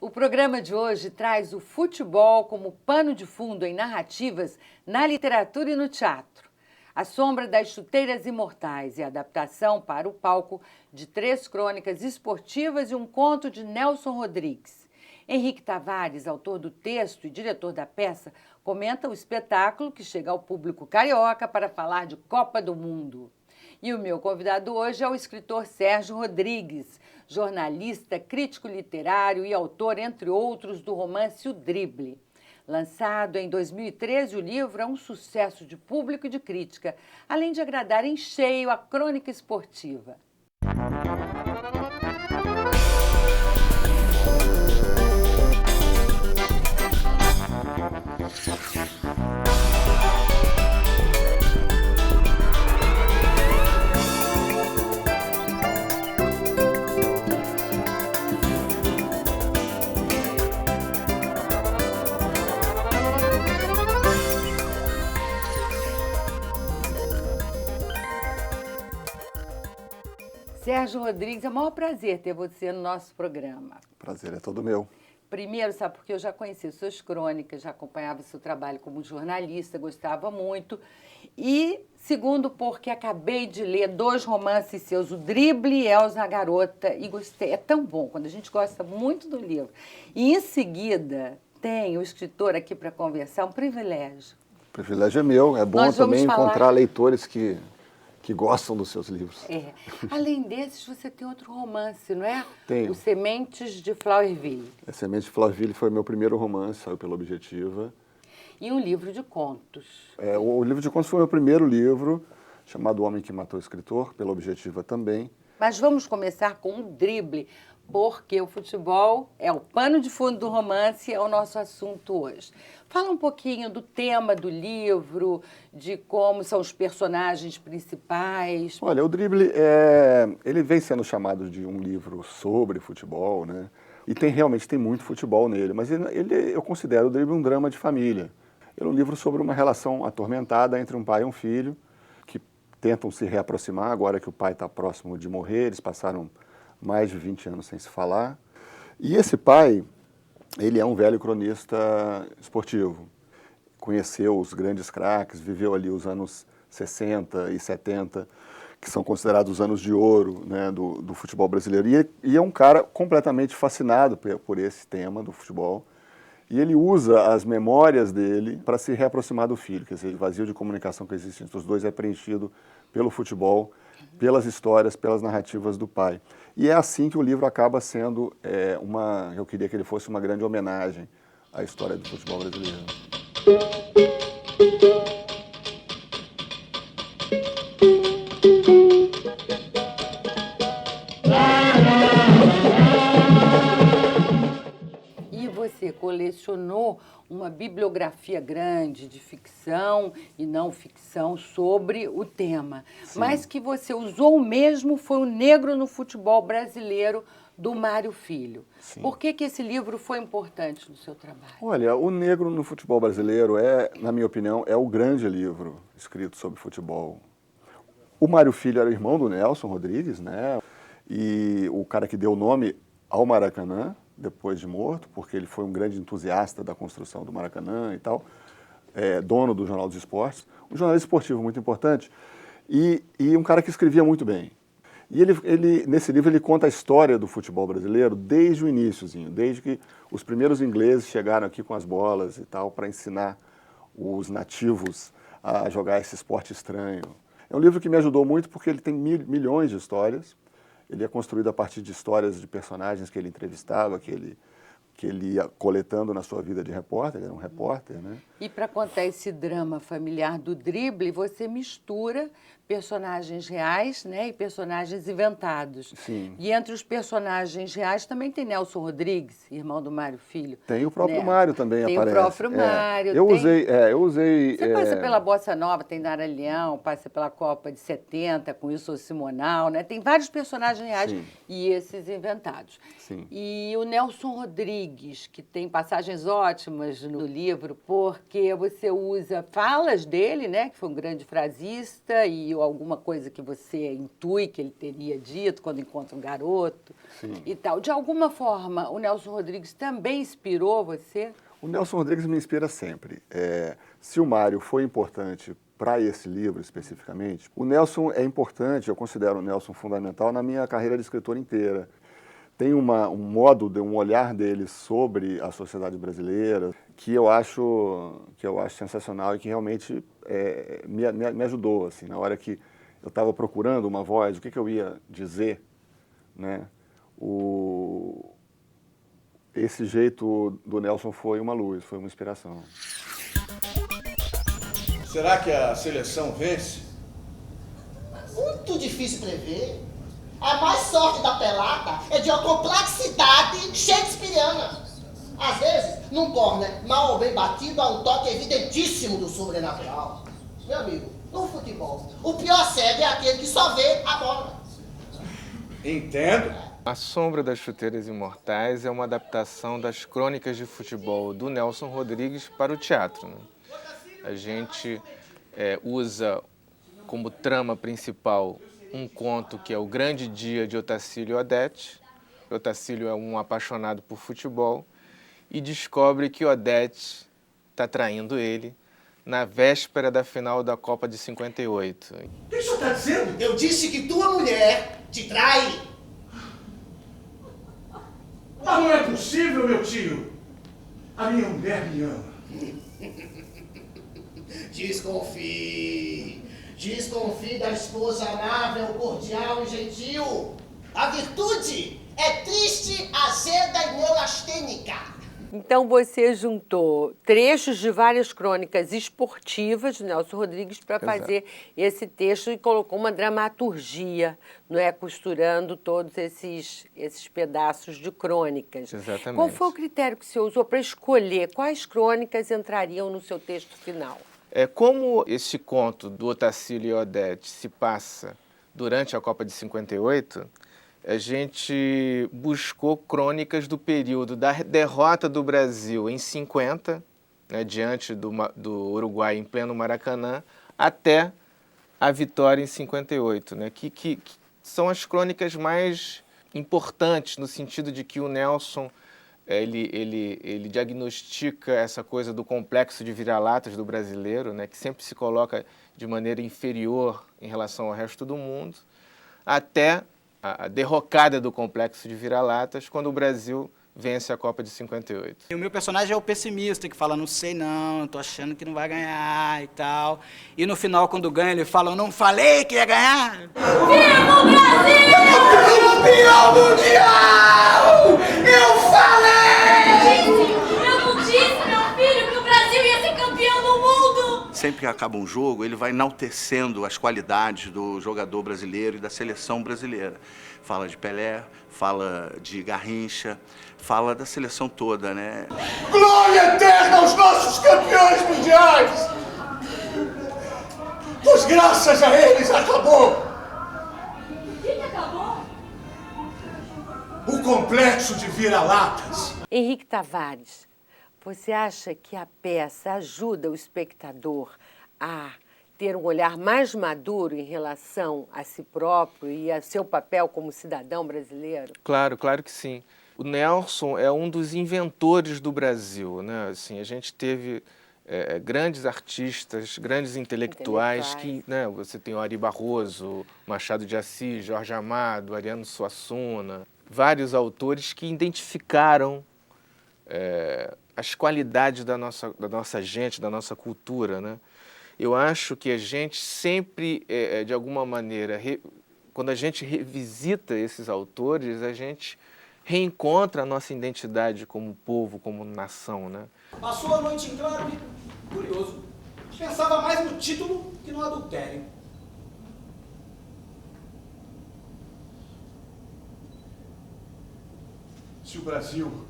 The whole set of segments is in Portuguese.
O programa de hoje traz o futebol como pano de fundo em narrativas na literatura e no teatro. A Sombra das Chuteiras Imortais e a adaptação para o palco de 3 crônicas esportivas e um conto de Nelson Rodrigues. Henrique Tavares, autor do texto e diretor da peça, comenta o espetáculo que chega ao público carioca para falar de Copa do Mundo. E o meu convidado hoje é o escritor Sérgio Rodrigues, jornalista, crítico literário e autor, entre outros, do romance O Drible. Lançado em 2013, o livro é um sucesso de público e de crítica, além de agradar em cheio a crônica esportiva. Sérgio Rodrigues, é um maior prazer ter você no nosso programa. Prazer é todo meu. Primeiro, sabe, porque eu já conheci suas crônicas, já acompanhava seu trabalho como jornalista, gostava muito. E, segundo, porque acabei de ler 2 romances seus, O Drible e Elza a Garota, e gostei. É tão bom quando a gente gosta muito do livro. E, em seguida, tem o escritor aqui para conversar, um privilégio. O privilégio é meu. É bom também encontrar leitores que gostam dos seus livros. É. Além desses, você tem outro romance, não é? Tenho. O Sementes de Flowerville. A Sementes de Flowerville foi meu primeiro romance, saiu pela Objetiva. E um livro de contos. O livro de contos foi meu primeiro livro, chamado O Homem que Matou o Escritor, pela Objetiva também. Mas vamos começar com o Drible, porque o futebol é o pano de fundo do romance, é o nosso assunto hoje. Fala um pouquinho do tema do livro, de como são os personagens principais. Olha, o Drible, ele vem sendo chamado de um livro sobre futebol, né? E realmente tem muito futebol nele, mas eu considero o Drible um drama de família. Ele é um livro sobre uma relação atormentada entre um pai e um filho, que tentam se reaproximar agora que o pai está próximo de morrer. Eles passaram mais de 20 anos sem se falar. E esse pai, ele é um velho cronista esportivo. Conheceu os grandes craques, viveu ali os anos 60 e 70, que são considerados os anos de ouro, né, do futebol brasileiro. E é um cara completamente fascinado por esse tema do futebol. E ele usa as memórias dele para se reaproximar do filho. Quer dizer, o vazio de comunicação que existe entre os dois é preenchido pelo futebol, pelas histórias, pelas narrativas do pai. E é assim que o livro acaba sendo eu queria que ele fosse uma grande homenagem à história do futebol brasileiro. E você colecionou uma bibliografia grande de ficção e não ficção sobre o tema. Sim. Mas que você usou mesmo foi O Negro no Futebol Brasileiro, do Mário Filho. Sim. Por que esse livro foi importante no seu trabalho? Olha, O Negro no Futebol Brasileiro na minha opinião, é o grande livro escrito sobre futebol. O Mário Filho era irmão do Nelson Rodrigues, né? E o cara que deu o nome ao Maracanã, depois de morto, porque ele foi um grande entusiasta da construção do Maracanã e tal, dono do Jornal dos Esportes, um jornalista esportivo muito importante, e um cara que escrevia muito bem. E nesse livro ele conta a história do futebol brasileiro desde o iniciozinho, desde que os primeiros ingleses chegaram aqui com as bolas e tal, para ensinar os nativos a jogar esse esporte estranho. É um livro que me ajudou muito porque ele tem milhões de histórias. Ele é construído a partir de histórias de personagens que ele entrevistava, que ele ia coletando na sua vida de repórter. Ele era um repórter, né? E para contar esse drama familiar do Drible, você mistura personagens reais, né, e personagens inventados. Sim. E entre os personagens reais também tem Nelson Rodrigues, irmão do Mário Filho. Tem o próprio, né? Mário também tem aparece. Tem o próprio Mário. Eu usei... Você passa pela Bossa Nova, tem Nara Leão, passa pela Copa de 70, com Wilson Simonal, né? Tem vários personagens reais. Sim. E esses inventados. Sim. E o Nelson Rodrigues, Rodrigues, que tem passagens ótimas no livro, porque você usa falas dele, né, que foi um grande frasista, e alguma coisa que você intui que ele teria dito quando encontra um garoto. Sim. E tal. De alguma forma, o Nelson Rodrigues também inspirou você? O Nelson Rodrigues me inspira sempre. Se o Mário foi importante para esse livro especificamente, o Nelson é importante, eu considero o Nelson fundamental na minha carreira de escritor inteira. Tem um modo, um olhar dele sobre a sociedade brasileira que eu acho sensacional e que realmente me ajudou. Assim, na hora que eu estava procurando uma voz, o que eu ia dizer, né? Esse jeito do Nelson foi uma luz, foi uma inspiração. Será que a seleção vence? Muito difícil prever. A mais sorte da pelada é de uma complexidade shakespeariana. Às vezes, num corner mal ou bem batido, há um toque evidentíssimo do sobrenatural. Meu amigo, no futebol, o pior cego é aquele que só vê a bola. Entendo. A Sombra das Chuteiras Imortais é uma adaptação das crônicas de futebol do Nelson Rodrigues para o teatro, né? A gente usa como trama principal um conto que é O Grande Dia de Otacílio e Odete. Otacílio é um apaixonado por futebol e descobre que Odete está traindo ele na véspera da final da Copa de 58. O que o senhor está dizendo? Eu disse que tua mulher te trai. Mas não é possível, meu tio. A minha mulher me ama. Desconfie. Desconfie da esposa amável, cordial e gentil. A virtude é triste, azeda e neurastênica. Então você juntou trechos de várias crônicas esportivas do Nelson Rodrigues para fazer esse texto e colocou uma dramaturgia, não é, costurando todos esses pedaços de crônicas. Exatamente. Qual foi o critério que você usou para escolher quais crônicas entrariam no seu texto final? Como esse conto do Otacílio e Odete se passa durante a Copa de 58, a gente buscou crônicas do período da derrota do Brasil em 50, né, diante do Uruguai em pleno Maracanã, até a vitória em 58, né, que são as crônicas mais importantes no sentido de que o Nelson ele diagnostica essa coisa do complexo de vira-latas do brasileiro, né, que sempre se coloca de maneira inferior em relação ao resto do mundo, até a derrocada do complexo de vira-latas quando o Brasil vence a Copa de 58. E o meu personagem é o pessimista, que fala, não sei não, tô achando que não vai ganhar e tal. E no final, quando ganha, ele fala, eu não falei que ia ganhar. Viva o Brasil! Campeão mundial! Eu falei! Eu não disse, meu filho, que o Brasil ia ser campeão do mundo! Sempre que acaba um jogo, ele vai enaltecendo as qualidades do jogador brasileiro e da seleção brasileira. Fala de Pelé, fala de Garrincha, fala da seleção toda, né? Glória eterna aos nossos campeões mundiais! Pois graças a eles acabou! O que acabou? O complexo de vira-latas. Henrique Tavares, você acha que a peça ajuda o espectador a ter um olhar mais maduro em relação a si próprio e a seu papel como cidadão brasileiro? Claro, claro que sim. O Nelson é um dos inventores do Brasil, né? Assim, a gente teve grandes artistas, grandes intelectuais que, né, você tem o Ari Barroso, Machado de Assis, Jorge Amado, Ariano Suassuna, vários autores que identificaram as qualidades da nossa gente, da nossa cultura, né? Eu acho que a gente sempre, de alguma maneira, quando a gente revisita esses autores, a gente reencontra a nossa identidade como povo, como nação, né? Passou a noite em claro e, curioso, pensava mais no título que no adultério. Se o Brasil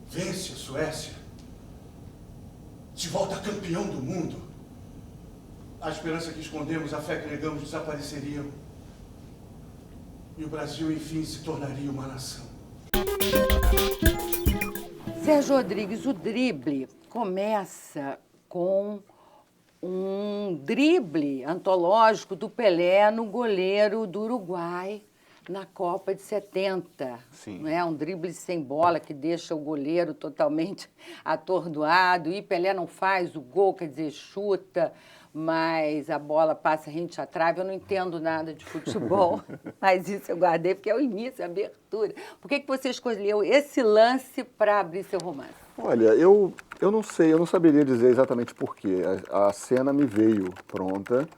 vence a Suécia, se volta campeão do mundo, a esperança que escondemos, a fé que negamos desapareceriam. E o Brasil, enfim, se tornaria uma nação. Sérgio Rodrigues, o drible começa com um drible antológico do Pelé no goleiro do Uruguai na Copa de 70. Sim. Não é? Um drible sem bola que deixa o goleiro totalmente atordoado e Pelé não faz o gol, quer dizer, chuta, mas a bola passa rente à trave. Eu não entendo nada de futebol, mas isso eu guardei porque é o início, a abertura. Por que você escolheu esse lance para abrir seu romance? Olha, eu não sei, eu não saberia dizer exatamente por quê. A cena me veio pronta.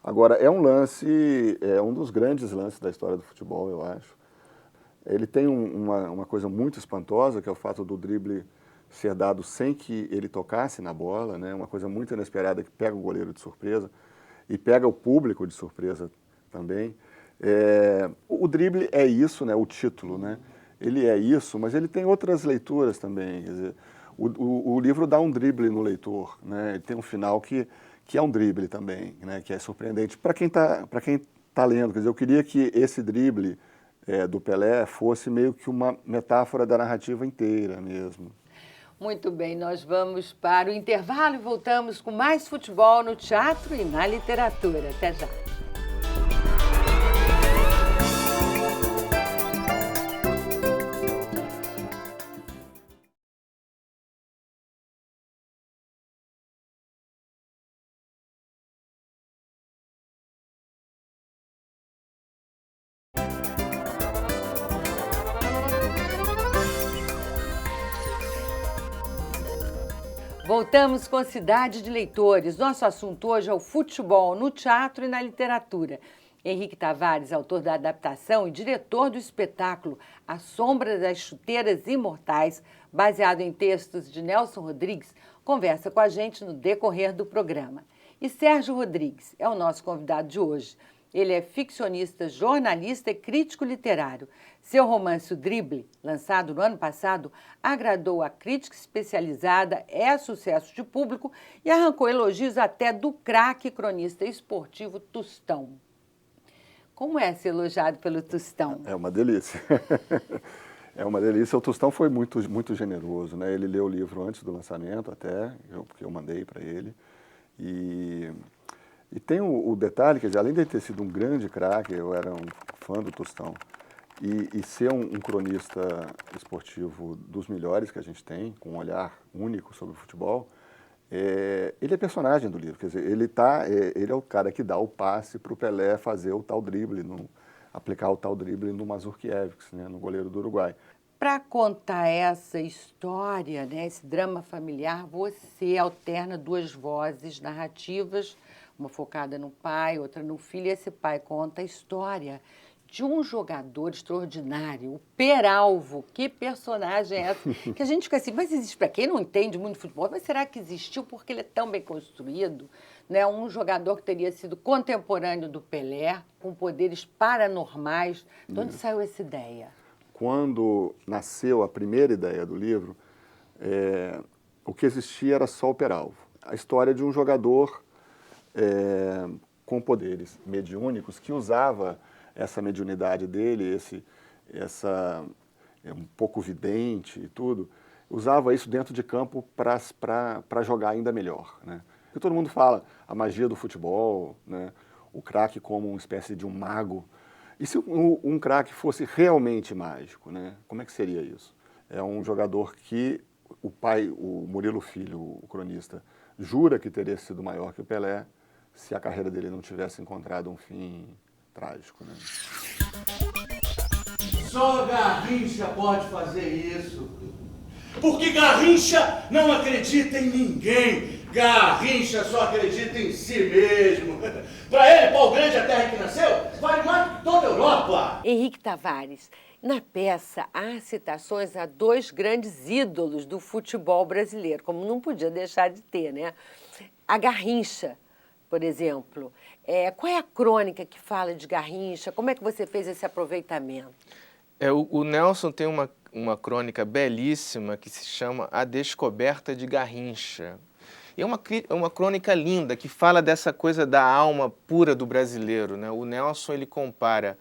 Agora, é um lance, é um dos grandes lances da história do futebol, eu acho. Ele tem uma coisa muito espantosa, que é o fato do drible ser dado sem que ele tocasse na bola, né? Uma coisa muito inesperada que pega o goleiro de surpresa e pega o público de surpresa também. O drible é isso, né? O título, né? Ele é isso, mas ele tem outras leituras também. Quer dizer, o livro dá um drible no leitor, né? Ele tem um final que é um drible também, né? Que é surpreendente para quem tá lendo. Quer dizer, eu queria que esse drible do Pelé fosse meio que uma metáfora da narrativa inteira mesmo. Muito bem, nós vamos para o intervalo e voltamos com mais futebol no teatro e na literatura. Até já. Voltamos com Cidade de Leitores. Nosso assunto hoje é o futebol no teatro e na literatura. Henrique Tavares, autor da adaptação e diretor do espetáculo A Sombra das Chuteiras Imortais, baseado em textos de Nelson Rodrigues, conversa com a gente no decorrer do programa. E Sérgio Rodrigues é o nosso convidado de hoje. Ele é ficcionista, jornalista e crítico literário. Seu romance O Drible, lançado no ano passado, agradou a crítica especializada, é sucesso de público e arrancou elogios até do craque cronista esportivo Tostão. Como é ser elogiado pelo Tostão? É uma delícia. É uma delícia. O Tostão foi muito, muito generoso, né? Ele leu o livro antes do lançamento até, porque eu mandei para ele. E tem o detalhe, quer dizer, além de ter sido um grande craque, eu era um fã do Tostão, e ser um cronista esportivo dos melhores que a gente tem, com um olhar único sobre o futebol, ele é personagem do livro, quer dizer, ele é o cara que dá o passe para o Pelé fazer o tal drible, aplicar o tal drible no Mazurkiewicz, né, no goleiro do Uruguai. Para contar essa história, né, esse drama familiar, você alterna duas vozes narrativas, uma focada no pai, outra no filho, e esse pai conta a história de um jogador extraordinário, o Peralvo. Que personagem é essa? Que a gente fica assim, mas existe, para quem não entende muito futebol, mas será que existiu porque ele é tão bem construído? Né? Um jogador que teria sido contemporâneo do Pelé, com poderes paranormais. De onde saiu essa ideia? Quando nasceu a primeira ideia do livro, o que existia era só o Peralvo. A história de um jogador com poderes mediúnicos que usava essa mediunidade dele, um pouco vidente e tudo, usava isso dentro de campo para jogar ainda melhor, né? Porque todo mundo fala a magia do futebol, né? O craque como uma espécie de um mago. E se um craque fosse realmente mágico, né? Como é que seria isso? É um jogador que o pai, o Murilo Filho, o cronista, jura que teria sido maior que o Pelé se a carreira dele não tivesse encontrado um fim trágico, né? Só Garrincha pode fazer isso. Porque Garrincha não acredita em ninguém. Garrincha só acredita em si mesmo. Para ele, Pau Grande, a terra que nasceu, vale mais que toda a Europa. Henrique Tavares, na peça há citações a dois grandes ídolos do futebol brasileiro, como não podia deixar de ter, né? A Garrincha, por exemplo. Qual é a crônica que fala de Garrincha? Como é que você fez esse aproveitamento? O Nelson tem uma crônica belíssima que se chama A Descoberta de Garrincha. E é uma crônica linda que fala dessa coisa da alma pura do brasileiro, né? O Nelson, ele compara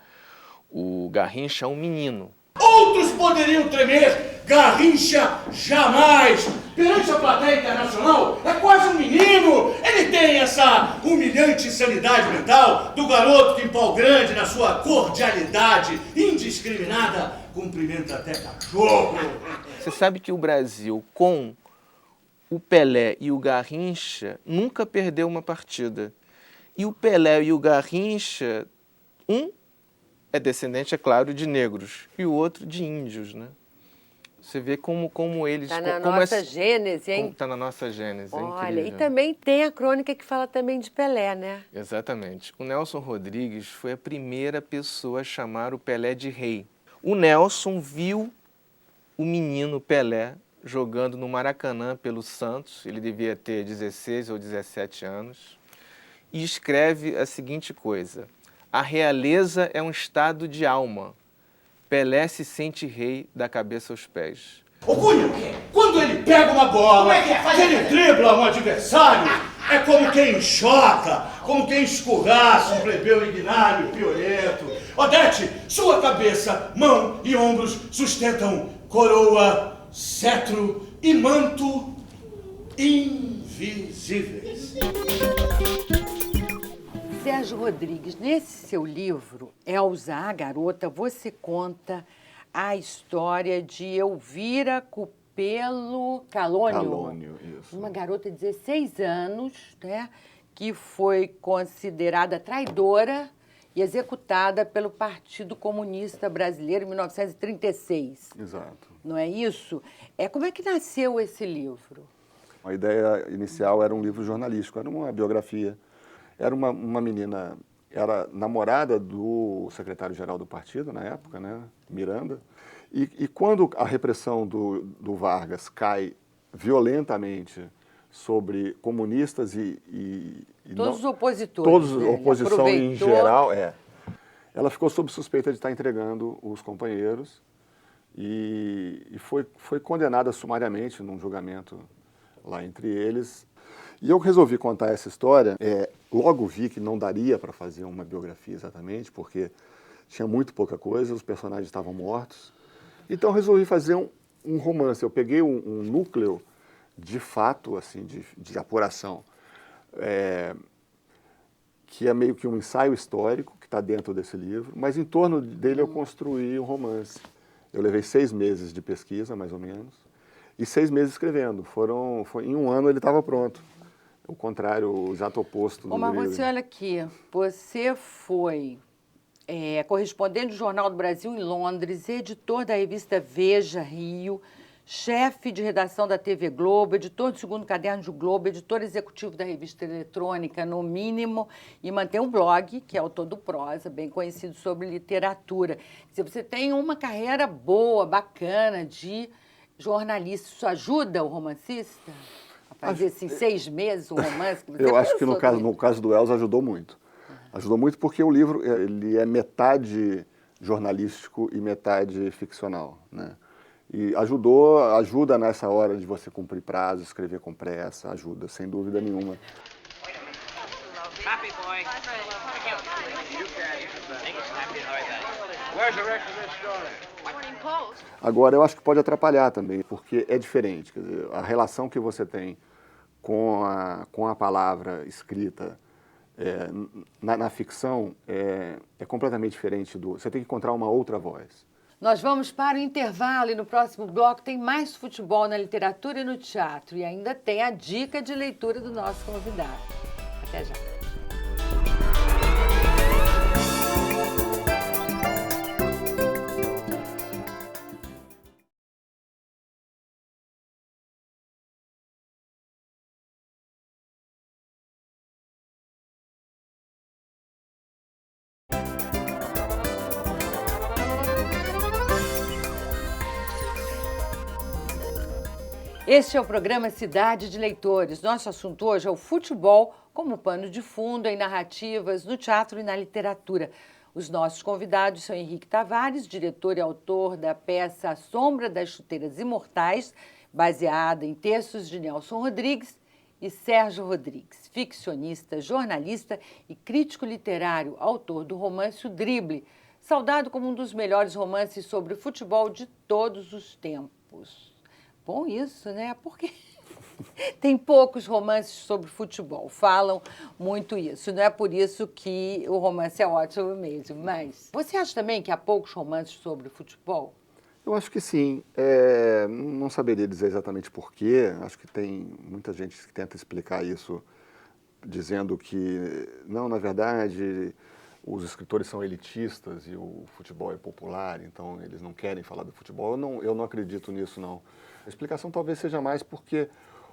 o Garrincha a um menino. Outros poderiam tremer. Garrincha Jamais! Perante a plateia internacional, é quase um menino! Ele tem essa humilhante insanidade mental do garoto que, em pau grande, na sua cordialidade indiscriminada, cumprimenta até cachorro. Você sabe que o Brasil, com o Pelé e o Garrincha, nunca perdeu uma partida. E o Pelé e o Garrincha, um é descendente, é claro, de negros e o outro de índios, né? Você vê como eles... Está na nossa gênese, hein? Está na nossa gênese, é Olha, incrível. e também tem a crônica que fala também de Pelé, né? Exatamente. O Nelson Rodrigues foi a primeira pessoa a chamar o Pelé de rei. O Nelson viu o menino Pelé jogando no Maracanã pelo Santos, ele devia ter 16 ou 17 anos, e escreve a seguinte coisa: a realeza é um estado de alma. Pelé se sente rei da cabeça aos pés. Ô Cunha, quando ele pega uma bola, que ele dribla um adversário, é como quem enxota, como quem escorraça um plebeu ignário e violento. Odete, sua cabeça, mão e ombros sustentam coroa, cetro e manto invisíveis. Sérgio Rodrigues, nesse seu livro, Elza, a Garota, você conta a história de Elvira Cupelo Calônio. Isso. Uma garota de 16 anos, né, que foi considerada traidora e executada pelo Partido Comunista Brasileiro em 1936. Exato. Não é isso? Como é que nasceu esse livro? A ideia inicial era um livro jornalístico, era uma biografia. Era uma menina, era namorada do secretário-geral do partido na época, né, Miranda. E quando a repressão do Vargas cai violentamente sobre comunistas e todos os opositores. Todos, né? oposição em geral, ela ficou sob suspeita de estar entregando os companheiros e foi condenada sumariamente num julgamento lá entre eles. E eu resolvi contar essa história, logo vi que não daria para fazer uma biografia exatamente, porque tinha muito pouca coisa, os personagens estavam mortos. Então resolvi fazer um romance. Eu peguei um núcleo de fato, assim, de apuração, que é meio que um ensaio histórico, que está dentro desse livro, mas em torno dele eu construí um romance. Eu levei 6 meses de pesquisa, mais ou menos, e 6 meses escrevendo. Em um ano ele estava pronto. O contrário, o exato oposto do Mas livro. você olha aqui, você foi correspondente do Jornal do Brasil em Londres, editor da revista Veja, Rio, chefe de redação da TV Globo, editor do segundo caderno do Globo, editor executivo da revista eletrônica, no mínimo, e mantém um blog, que é o Todo Prosa, bem conhecido sobre literatura. Quer dizer, você tem uma carreira boa, bacana, de jornalista. Isso ajuda o romancista? Fazer assim, 6 meses um romance? Que você Eu acho que no pensou caso do Elza ajudou muito. Ajudou muito porque o livro ele é metade jornalístico e metade ficcional, né? E ajuda nessa hora de você cumprir prazo, escrever com pressa, ajuda, sem dúvida nenhuma. Agora, eu acho que pode atrapalhar também, porque é diferente. Quer dizer, a relação que você tem com a palavra escrita na ficção é completamente diferente Você tem que encontrar uma outra voz. Nós vamos para o intervalo e no próximo bloco tem mais futebol na literatura e no teatro. E ainda tem a dica de leitura do nosso convidado. Até já. Este é o programa Cidade de Leitores. Nosso assunto hoje é o futebol como pano de fundo em narrativas, no teatro e na literatura. Os nossos convidados são Henrique Tavares, diretor e autor da peça A Sombra das Chuteiras Imortais, baseada em textos de Nelson Rodrigues, e Sérgio Rodrigues, ficcionista, jornalista e crítico literário, autor do romance O Drible, saudado como um dos melhores romances sobre futebol de todos os tempos. Bom isso, né? Porque tem poucos romances sobre futebol, falam muito isso. Não é por isso que o romance é ótimo mesmo, mas você acha também que há poucos romances sobre futebol? Eu acho que sim. Não saberia dizer exatamente por quê. Acho que tem muita gente que tenta explicar isso dizendo que, não, na verdade, os escritores são elitistas e o futebol é popular, então eles não querem falar do futebol. Eu não acredito nisso, não. A explicação talvez seja mais porque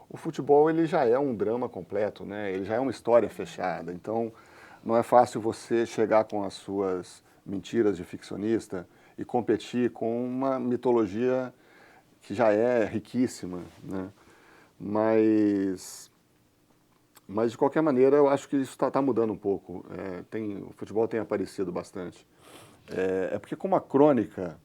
o futebol ele já é um drama completo, né? Ele já é uma história fechada. Então, não é fácil você chegar com as suas mentiras de ficcionista e competir com uma mitologia que já é riquíssima, né? Mas de qualquer maneira, eu acho que isso está mudando um pouco. O futebol tem aparecido bastante. Porque como a crônica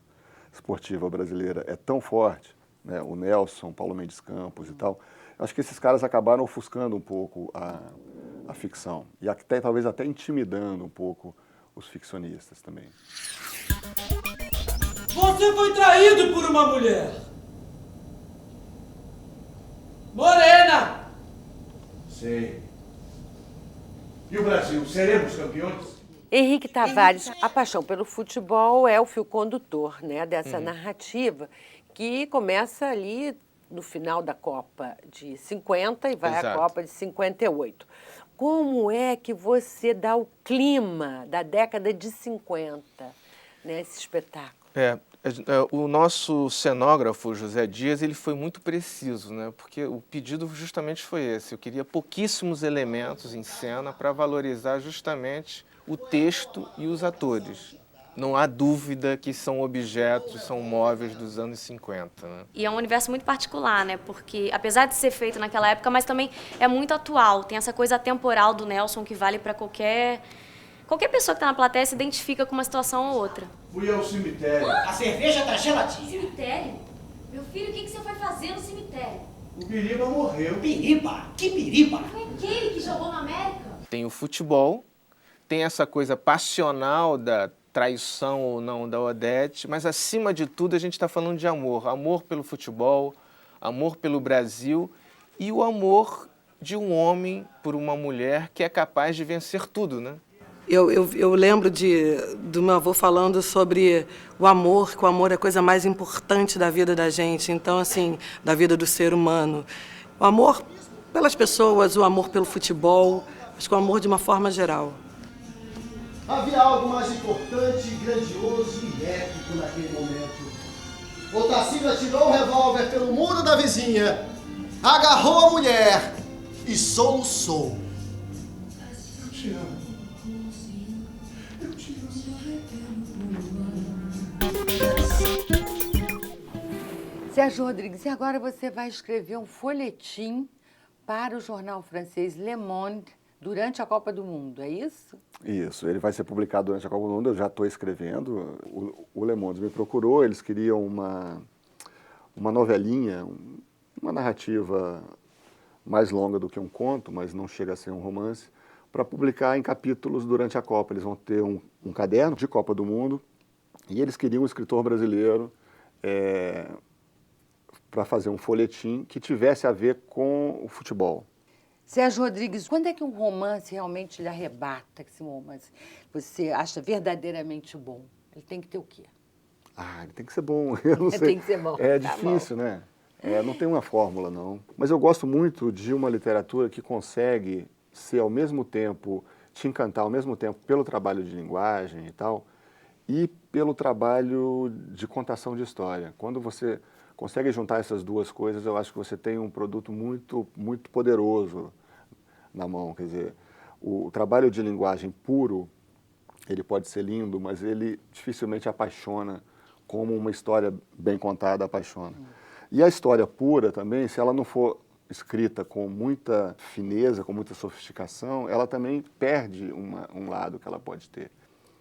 esportiva brasileira é tão forte, né? O Nelson, Paulo Mendes Campos e tal, eu acho que esses caras acabaram ofuscando um pouco a ficção e talvez até intimidando um pouco os ficcionistas também. Você foi traído por uma mulher. Morena! Sei. E o Brasil, seremos campeões? Henrique Tavares, a paixão pelo futebol é o fio condutor, né, dessa narrativa que começa ali no final da Copa de 50 e vai à Copa de 58. Como é que você dá o clima da década de 50 nesse espetáculo? O nosso cenógrafo, José Dias, ele foi muito preciso, né? Porque o pedido justamente foi esse. Eu queria pouquíssimos elementos em cena para valorizar justamente o texto e os atores. Não há dúvida que são objetos, são móveis dos anos 50. Né? E é um universo muito particular, né? Porque, apesar de ser feito naquela época, mas também é muito atual. Tem essa coisa atemporal do Nelson que vale para qualquer pessoa que está na plateia se identifica com uma situação ou outra. Fui ao cemitério. A cerveja tá geladinha. Cemitério? Meu filho, o que você foi fazer no cemitério? O Biriba morreu. Biriba? Que Biriba? Foi aquele que jogou na América? Tem o futebol, tem essa coisa passional da traição ou não da Odete, mas acima de tudo a gente está falando de amor. Amor pelo futebol, amor pelo Brasil e o amor de um homem por uma mulher que é capaz de vencer tudo, né? Eu lembro do meu avô falando sobre o amor, que o amor é a coisa mais importante da vida da gente, então, assim, da vida do ser humano. O amor pelas pessoas, o amor pelo futebol, acho que o amor de uma forma geral. Havia algo mais importante, grandioso e épico naquele momento. Otacílio atirou o revólver pelo muro da vizinha, agarrou a mulher e soluçou. Eu te amo. Eu te amo. Sérgio Rodrigues, e agora você vai escrever um folhetim para o jornal francês Le Monde durante a Copa do Mundo, é isso? Isso, ele vai ser publicado durante a Copa do Mundo, eu já estou escrevendo. O Le Monde me procurou, eles queriam uma novelinha, uma narrativa mais longa do que um conto, mas não chega a ser um romance, para publicar em capítulos durante a Copa. Eles vão ter um caderno de Copa do Mundo e eles queriam um escritor brasileiro para fazer um folhetim que tivesse a ver com o futebol. Sérgio Rodrigues, quando é que um romance realmente lhe arrebata? Esse romance você acha verdadeiramente bom? Ele tem que ter o quê? Ele tem que ser bom, eu não sei. Tem que ser bom. É difícil, né? Não tem uma fórmula, não. Mas eu gosto muito de uma literatura que consegue ser, ao mesmo tempo, te encantar, ao mesmo tempo, pelo trabalho de linguagem e tal, e pelo trabalho de contação de história. Quando você consegue juntar essas duas coisas, eu acho que você tem um produto muito, muito poderoso na mão. Quer dizer, o trabalho de linguagem puro, ele pode ser lindo, mas ele dificilmente apaixona como uma história bem contada apaixona. E a história pura também, se ela não for escrita com muita fineza, com muita sofisticação, ela também perde um lado que ela pode ter.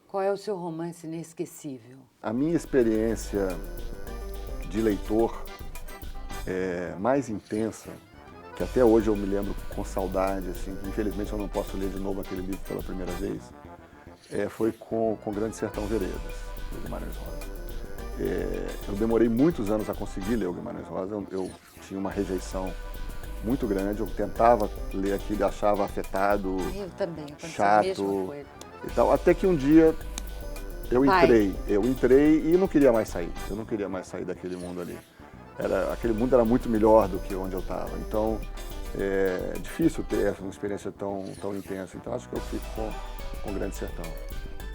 Qual é o seu romance inesquecível? A minha experiência de leitor mais intensa, que até hoje eu me lembro com saudade, assim, infelizmente eu não posso ler de novo aquele livro pela primeira vez, foi com Grande Sertão Veredas, do Guimarães Rosa. Eu demorei muitos anos a conseguir ler o Guimarães Rosa. Eu tinha uma rejeição muito grande. Eu tentava ler aquilo e achava afetado, Eu também, chato e tal. Até que um dia eu entrei e não queria mais sair. Eu não queria mais sair daquele mundo ali. Aquele mundo era muito melhor do que onde eu estava. Então, é difícil ter uma experiência tão intensa. Então, acho que eu fico com o Grande Sertão.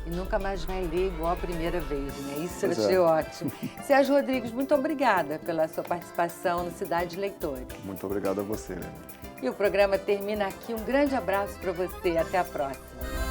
E nunca mais vai ler igual a primeira vez, né? Isso eu achei ótimo. Sérgio Rodrigues, muito obrigada pela sua participação no Cidade Leitores. Muito obrigado a você, né? E o programa termina aqui. Um grande abraço para você. Até a próxima.